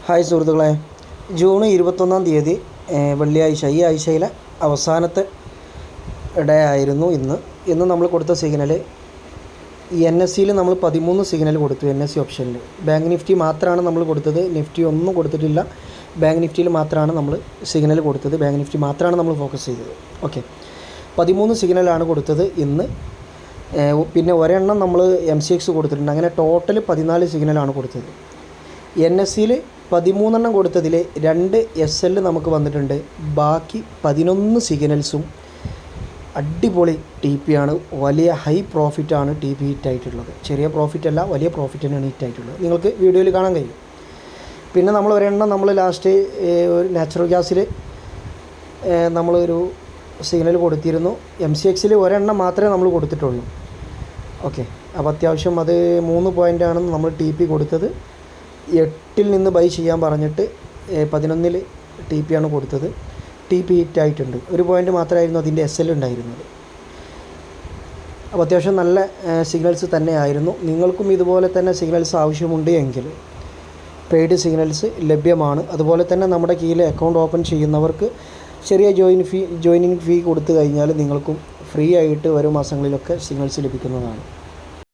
Hi സുഹൃത്തുക്കളെ, June 21 വെള്ളിയാഴ്ച, ഈ ആഴ്ചയിലെ അവസാനത്തെ ഡേ ആയിരുന്നു ഇന്ന് നമ്മൾ കൊടുത്ത സിഗ്നൽ NSEയിൽ നമ്മൾ 13 സിഗ്നൽ കൊടുത്തു. NSE ഓപ്ഷനിൽ ബാങ്ക് നിഫ്റ്റി മാത്രമാണ് നമ്മൾ കൊടുത്തത്. നിഫ്റ്റി ഒന്നും കൊടുത്തിട്ടില്ല. ബാങ്ക് നിഫ്റ്റിയിൽ മാത്രമാണ് നമ്മൾ സിഗ്നൽ കൊടുത്തത്. ബാങ്ക് നിഫ്റ്റി മാത്രമാണ് നമ്മൾ ഫോക്കസ് ചെയ്തത്. ഓക്കെ, 13 സിഗ്നലാണ് കൊടുത്തത് ഇന്ന്. പിന്നെ ഒരെണ്ണം നമ്മൾ MCX കൊടുത്തിട്ടുണ്ട്. അങ്ങനെ ടോട്ടൽ 14 സിഗ്നലാണ് കൊടുത്തത്. NSEയിൽ 13 കൊടുത്തതിൽ 2 SL നമുക്ക് വന്നിട്ടുണ്ട്. ബാക്കി 11 സിഗ്നൽസും അടിപൊളി TP ആണ്. വലിയ ഹൈ പ്രോഫിറ്റാണ് TP ഹിറ്റായിട്ടുള്ളത്. ചെറിയ പ്രോഫിറ്റ് അല്ല, വലിയ പ്രോഫിറ്റ് തന്നെയാണ് ഹിറ്റായിട്ടുള്ളത്. നിങ്ങൾക്ക് വീഡിയോയിൽ കാണാൻ കഴിയും. പിന്നെ നമ്മൾ ഒരെണ്ണം നമ്മൾ ലാസ്റ്റ് ഒരു നാച്ചുറൽ ഗ്യാസിൽ നമ്മളൊരു സിഗ്നൽ കൊടുത്തിരുന്നു. MCXയിൽ ഒരെണ്ണം മാത്രമേ നമ്മൾ കൊടുത്തിട്ടുള്ളൂ. ഓക്കെ, അപ്പോൾ അത്യാവശ്യം അത് 3 പോയിൻ്റാണെന്ന് നമ്മൾ TP കൊടുത്തത്. 8 നിന്ന് ബൈ ചെയ്യാൻ പറഞ്ഞിട്ട് 11 TP ആണ് കൊടുത്തത്. TP ഹിറ്റായിട്ടുണ്ട്. 1 പോയിൻ്റ് മാത്രമായിരുന്നു അതിൻ്റെ SL ഉണ്ടായിരുന്നത്. അപ്പോൾ അത്യാവശ്യം നല്ല സിഗ്നൽസ് തന്നെയായിരുന്നു. നിങ്ങൾക്കും ഇതുപോലെ തന്നെ സിഗ്നൽസ് ആവശ്യമുണ്ട് എങ്കിൽ പെയ്ഡ് സിഗ്നൽസ് ലഭ്യമാണ്. അതുപോലെ തന്നെ നമ്മുടെ കീഴിൽ അക്കൗണ്ട് ഓപ്പൺ ചെയ്യുന്നവർക്ക് ചെറിയ ജോയിനിങ് ഫീ കൊടുത്തു കഴിഞ്ഞാൽ നിങ്ങൾക്കും ഫ്രീ ആയിട്ട് വരും മാസങ്ങളിലൊക്കെ സിഗ്നൽസ് ലഭിക്കുന്നതാണ്.